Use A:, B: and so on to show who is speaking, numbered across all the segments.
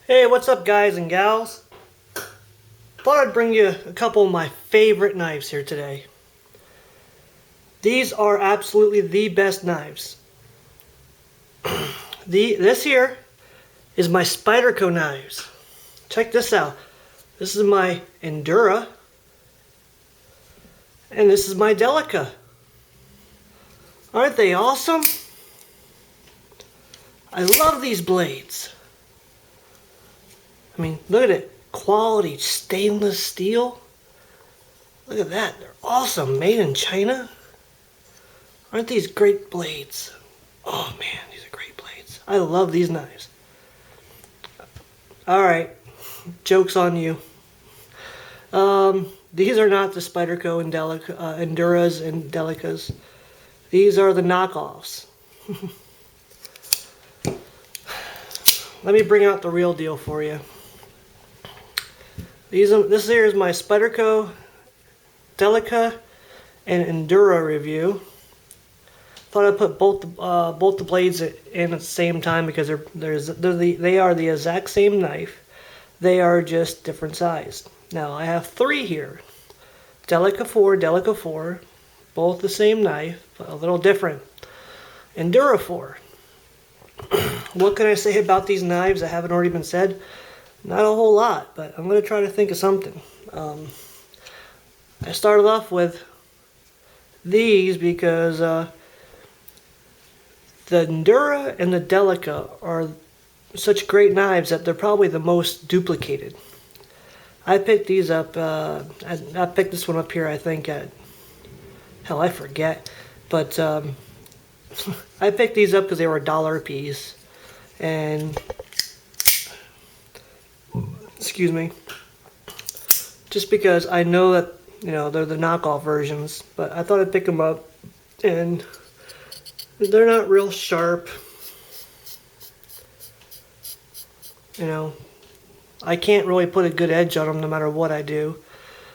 A: Hey, what's up guys and gals? Thought I'd bring you a couple of my favorite knives here today. These are absolutely the best knives. This here is my Spyderco knives. Check this out. This is my Endura. And this is my Delica. Aren't they awesome? I love these blades. I mean, look at it. Quality stainless steel. Look at that. They're awesome. Made in China. Aren't these great blades? Oh man, these are great blades. I love these knives. Alright. Joke's on you. These are not the Spyderco and Enduras and Delicas. These are the knockoffs. Let me bring out the real deal for you. This here is my Spyderco Delica and Endura review. Thought I'd put both the blades in at the same time because they are the exact same knife. They are just different size. Now I have three here. Delica 4, both the same knife, but a little different. Endura 4. What can I say about these knives that haven't already been said? Not a whole lot, but I'm going to try to think of something. I started off with these because the Endura and the Delica are such great knives that they're probably the most duplicated. I picked these up, I picked this one up here I think at, hell I forget, but I picked these up because they were $1 a piece, and excuse me, just because I know that, you know, they're the knockoff versions, but I thought I'd pick them up, and they're not real sharp. You know, I can't really put a good edge on them no matter what I do,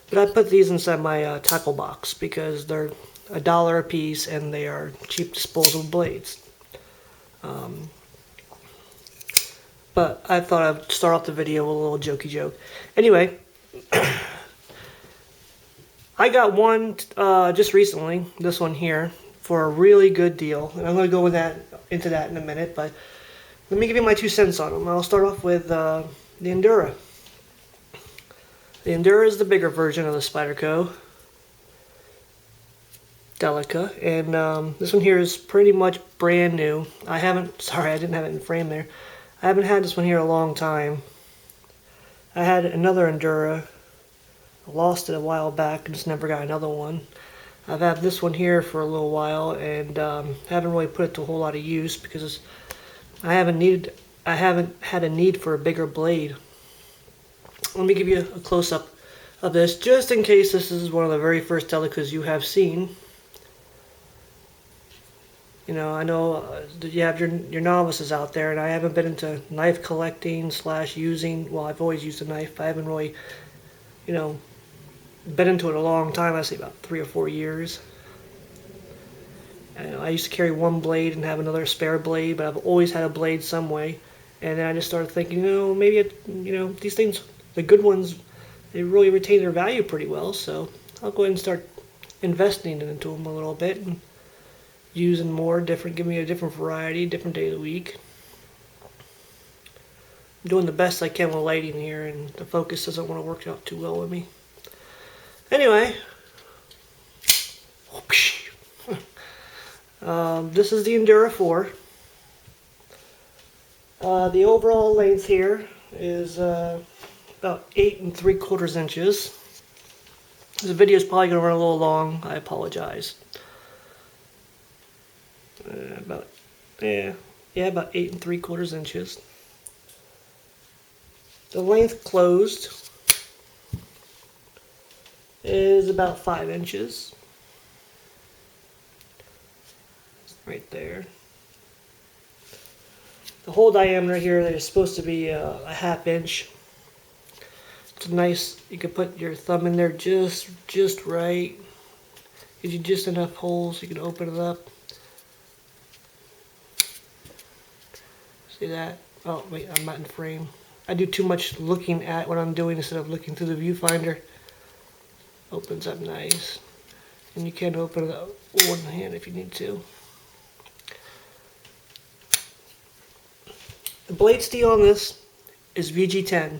A: but I put these inside my tackle box because they're $1 a piece and they are cheap disposable blades. But I thought I'd start off the video with a little jokey joke. Anyway, I got one just recently, this one here, for a really good deal. And I'm going to go into that in a minute, but let me give you my 2 cents on them. I'll start off with the Endura. The Endura is the bigger version of the Spyderco Delica, and this one here is pretty much brand new. Sorry, I didn't have it in frame there. I haven't had this one here a long time. I had another Endura. I lost it a while back and just never got another one. I've had this one here for a little while and haven't really put it to a whole lot of use because I haven't had a need for a bigger blade. Let me give you a close-up of this just in case this is one of the very first Delicas you have seen. You know, I know that you have your novices out there, and I haven't been into knife collecting / using. Well, I've always used a knife. I haven't really, you know, been into it a long time. I say about 3 or 4 years. And I used to carry one blade and have another spare blade, but I've always had a blade some way. And then I just started thinking, you know, maybe these things, the good ones, they really retain their value pretty well. So I'll go ahead and start investing into them a little bit and using more different, give me a different variety, different day of the week. I'm doing the best I can with lighting here, and the focus doesn't want to work out too well with me. Anyway, this is the Endura 4. The overall length here is about 8 3/4 inches. This video is probably going to run a little long. I apologize. About 8 3/4 inches. The length closed is about 5 inches. Right there. The whole diameter here is supposed to be a ½ inch. It's nice. You can put your thumb in there just right. Gives you just enough holes you can open it up. See that? Oh wait, I'm not in frame. I do too much looking at what I'm doing instead of looking through the viewfinder. Opens up nice. And you can open it up with one hand if you need to. The blade steel on this is VG-10,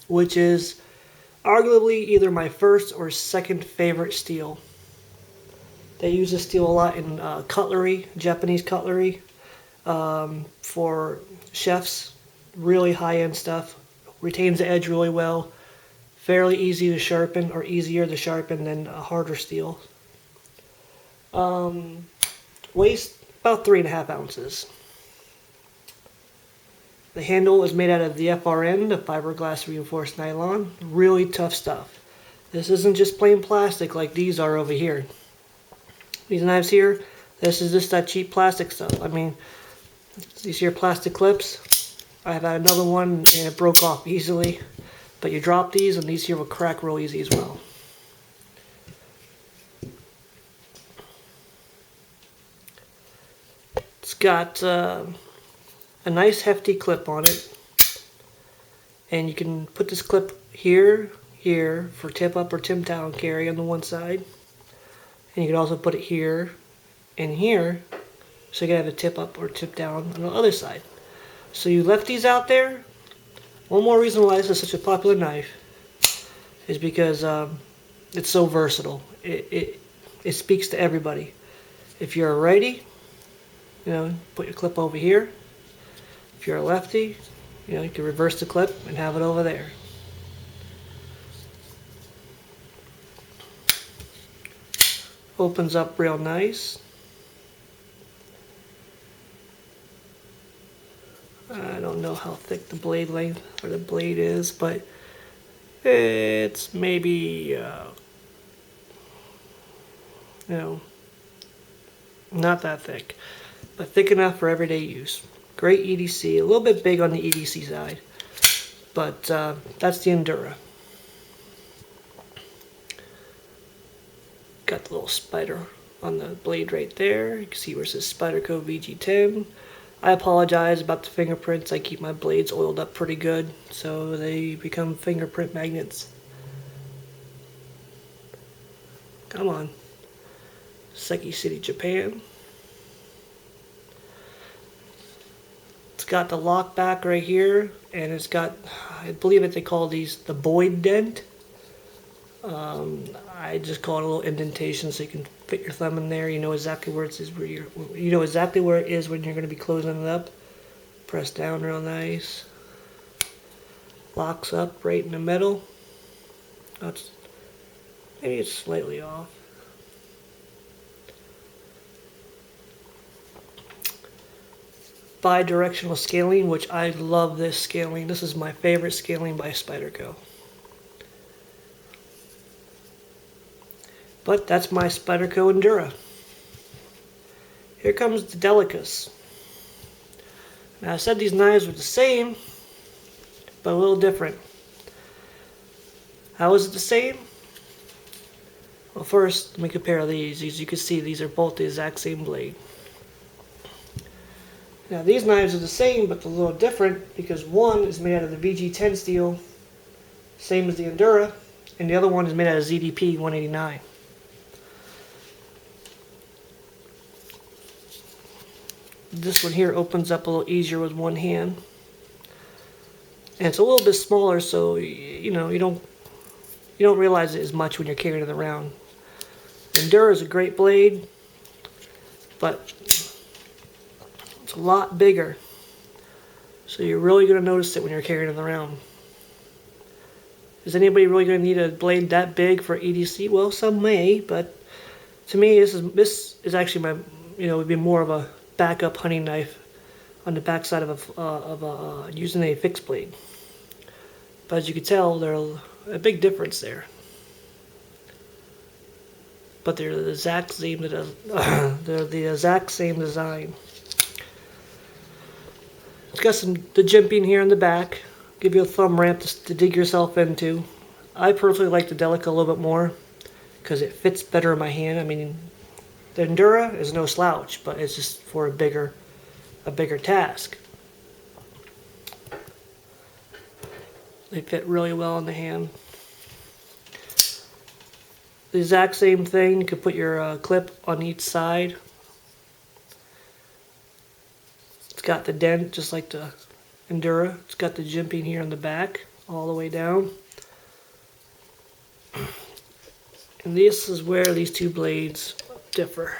A: which is arguably either my first or second favorite steel. They use this steel a lot in cutlery, Japanese cutlery, for chefs. Really high-end stuff. Retains the edge really well. Fairly easy to sharpen, or easier to sharpen than a harder steel. Weighs about 3.5 ounces. The handle is made out of the FRN, the fiberglass reinforced nylon. Really tough stuff. This isn't just plain plastic like these are over here. These knives here, this is just that cheap plastic stuff. I mean, these here plastic clips, I have had another one and it broke off easily. But you drop these and these here will crack real easy as well. It's got a nice hefty clip on it. And you can put this clip here for tip up or tip down carry on the one side. And you can also put it here and here, so you can have a tip up or tip down on the other side. So you left these out there. One more reason why this is such a popular knife is because it's so versatile. It speaks to everybody. If you're a righty, you know, put your clip over here. If you're a lefty, you know, you can reverse the clip and have it over there. Opens up real nice. I don't know how thick the blade length or the blade is, but it's maybe, you know, not that thick, but thick enough for everyday use. Great EDC, a little bit big on the EDC side, but that's the Endura. Got the little spider on the blade right there. You can see where it says Spyderco VG-10. I apologize about the fingerprints. I keep my blades oiled up pretty good, so they become fingerprint magnets. Come on. Seki City, Japan. It's got the lock back right here, and it's got, I believe that they call these the Boyd dent. I just call it a little indentation so you can fit your thumb in there. You know exactly where it is you know exactly where it is when you're going to be closing it up. Press down real nice. Locks up right in the middle. Maybe it's slightly off. Bi-directional scaling, which I love this scaling. This is my favorite scaling by Spyderco. But that's my Spyderco Endura. Here comes the Delicas. Now I said these knives were the same, but a little different. How is it the same? Well, first, let me compare these. As you can see, these are both the exact same blade. Now these knives are the same, but they're a little different because one is made out of the VG-10 steel, same as the Endura, and the other one is made out of ZDP-189. This one here opens up a little easier with one hand, and it's a little bit smaller, so you know you don't realize it as much when you're carrying it around. The Endura is a great blade, but it's a lot bigger, so you're really going to notice it when you're carrying it around. Is anybody really going to need a blade that big for EDC? Well, some may, but to me, this is actually my, you know, would be more of a backup hunting knife on the backside of using a fixed blade. But as you can tell, there's a big difference there. But they're the exact same. They're the exact same design. It's got the jimping here in the back. Give you a thumb ramp to dig yourself into. I personally like the Delica a little bit more because it fits better in my hand. I mean, the Endura is no slouch, but it's just for a bigger task. They fit really well in the hand. The exact same thing, you could put your clip on each side. It's got the dent just like the Endura. It's got the jimping here on the back all the way down. And this is where these two blades differ.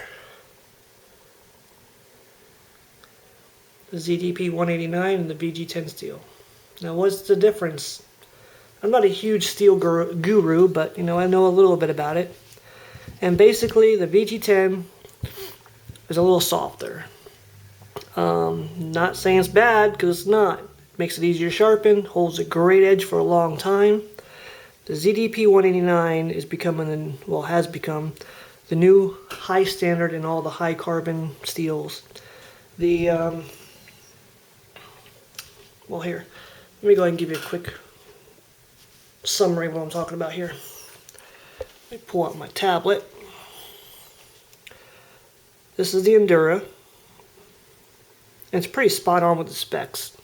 A: The ZDP-189 and the VG-10 steel. Now what's the difference? I'm not a huge steel guru, but you know, I know a little bit about it. And basically the VG-10 is a little softer. Not saying it's bad, because it's not. It makes it easier to sharpen, holds a great edge for a long time. The ZDP-189 is becoming, well, has become the new high standard in all the high carbon steels. The, well here, let me go ahead and give you a quick summary of what I'm talking about here. Let me pull out my tablet. This is the Endura. And it's pretty spot on with the specs.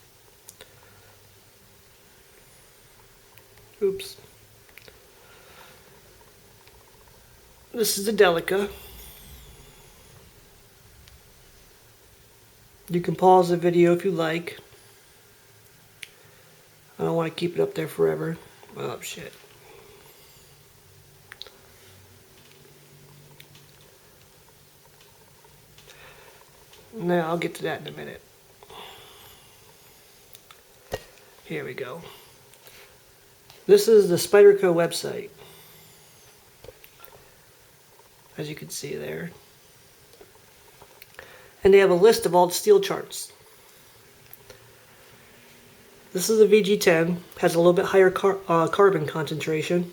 A: Oops. This is the Delica. You can pause the video if you like. I don't want to keep it up there forever. Oh shit. No, I'll get to that in a minute. Here we go. This is the Spyderco website. As you can see there. And they have a list of all the steel charts. This is the VG-10. Has a little bit higher carbon concentration.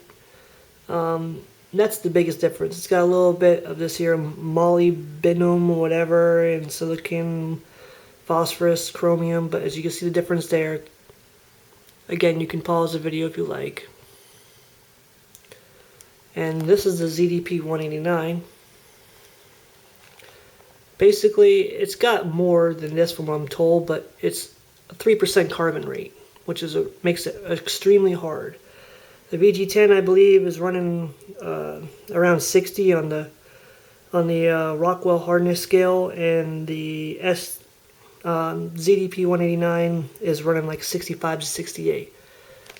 A: That's the biggest difference. It's got a little bit of this here molybdenum or whatever, and silicon, phosphorus, chromium, but as you can see the difference there. Again, you can pause the video if you like. And this is the ZDP-189. Basically, it's got more than this from what I'm told, but it's a 3% carbon rate, which is makes it extremely hard. The VG-10, I believe, is running around 60 on the Rockwell hardness scale, and the ZDP-189 is running like 65 to 68.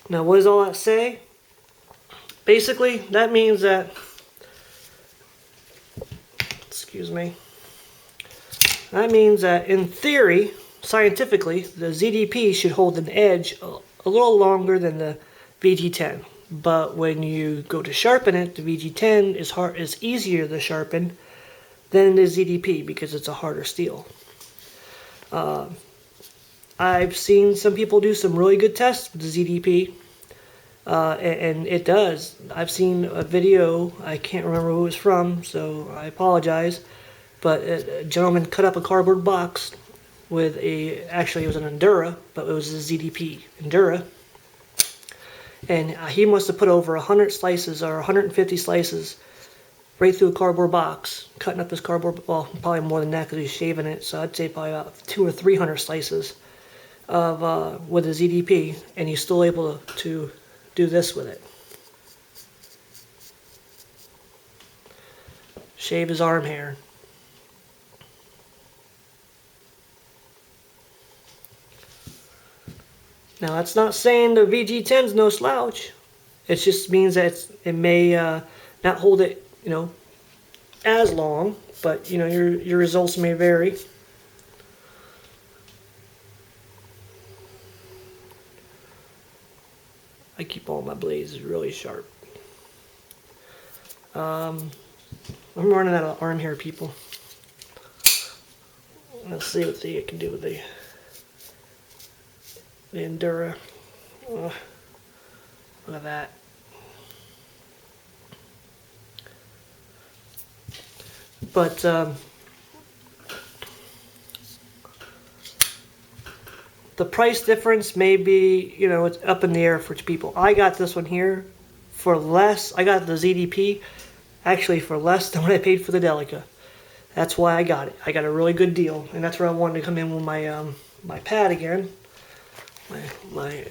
A: Now, what does all that say? Basically, that means that, excuse me, that means that in theory, scientifically, the ZDP should hold an edge a little longer than the VG-10. But when you go to sharpen it, the VG-10 is easier to sharpen than the ZDP because it's a harder steel. I've seen some people do some really good tests with the ZDP, and it does. I've seen a video, I can't remember who it was from, so I apologize, but a gentleman cut up a cardboard box with actually it was an Endura, but it was a ZDP Endura. And he must have put over 100 slices or 150 slices right through a cardboard box, cutting up his cardboard, well, probably more than that because he's shaving it, so I'd say probably about 200 or 300 slices of with a ZDP, and he's still able to do this with it. Shave his arm hair. Now that's not saying the VG-10's no slouch. It just means that it may not hold it, you know, as long, but you know your results may vary. I keep all my blades really sharp. I'm running out of arm hair, people. Let's see what I can do with the Endura. Look at that. But the price difference may be, you know, it's up in the air for people. I got this one here for less. I got the ZDP actually for less than what I paid for the Delica. That's why I got it. I got a really good deal, and that's where I wanted to come in with my my pad again. My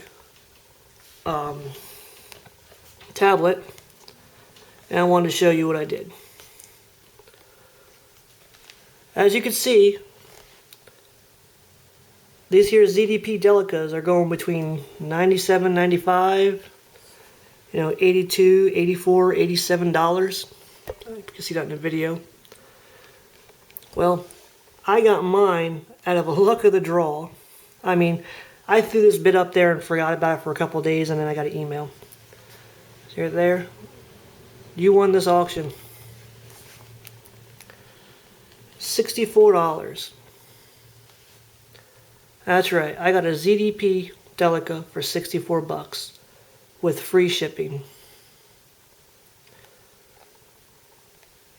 A: tablet, and I wanted to show you what I did. As you can see, these here ZDP Delicas are going between $97, $95, you know, $82, $84, $87. You can see that in the video. Well, I got mine out of a luck of the draw. I mean, I threw this bit up there and forgot about it for a couple of days, and then I got an email. See right there? You won this auction. $64. That's right, I got a ZDP Delica for 64 bucks with free shipping.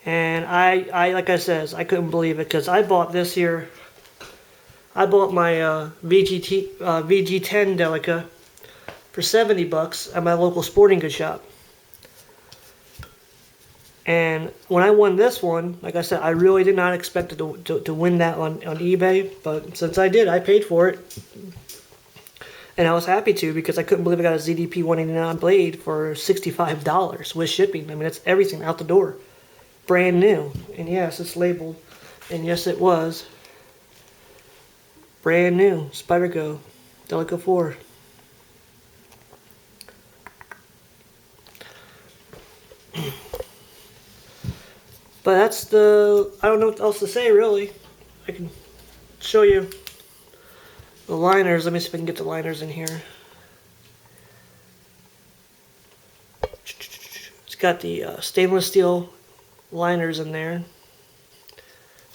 A: And I like I says, I couldn't believe it because I bought this here. I bought my VG-10 Delica for 70 bucks at my local sporting goods shop. And when I won this one, like I said, I really did not expect to win that on eBay. But since I did, I paid for it. And I was happy to because I couldn't believe I got a ZDP-189 blade for $65 with shipping. I mean, it's everything out the door. Brand new. And yes, it's labeled. And yes, it was. Brand new. Spyderco Delica 4. But that's I don't know what else to say really. I can show you the liners. Let me see if I can get the liners in here. It's got the stainless steel liners in there.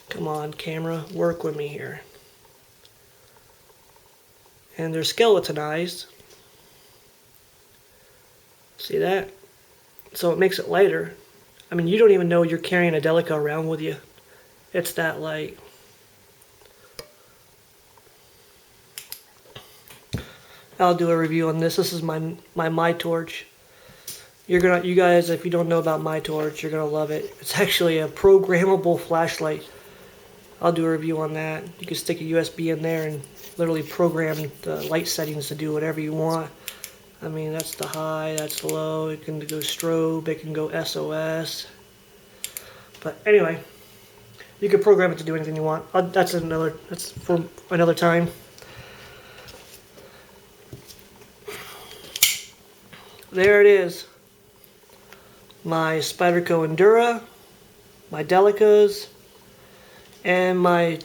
A: Come on, camera, work with me here. And they're skeletonized. See that? So it makes it lighter. I mean, you don't even know you're carrying a Delica around with you. It's that light. I'll do a review on this. This is my torch. You guys, if you don't know about my torch, you're gonna love it. It's actually a programmable flashlight. I'll do a review on that. You can stick a USB in there and literally program the light settings to do whatever you want. I mean, that's the high, that's the low. It can go strobe, it can go SOS. But anyway, you can program it to do anything you want. That's for another time. There it is. My Spyderco Endura, my Delicas, and my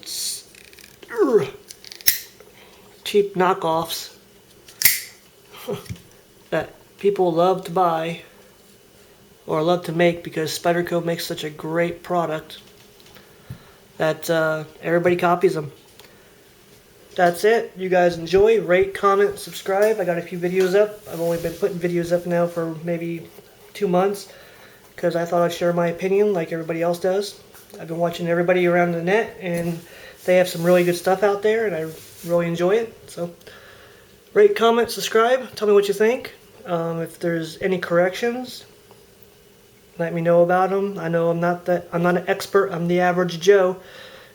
A: cheap knockoffs that people love to buy or love to make because Spyderco makes such a great product that everybody copies them. That's it. You guys enjoy, rate, comment, subscribe. I got a few videos up. I've only been putting videos up now for maybe 2 months because I thought I'd share my opinion like everybody else does. I've been watching everybody around the net and they have some really good stuff out there and I really enjoy it. So rate, comment, subscribe. Tell me what you think. If there's any corrections, let me know about them. I know I'm not an expert. I'm the average Joe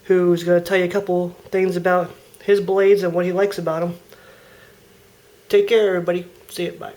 A: who's going to tell you a couple things about his blades and what he likes about them. Take care, everybody. See you. Bye.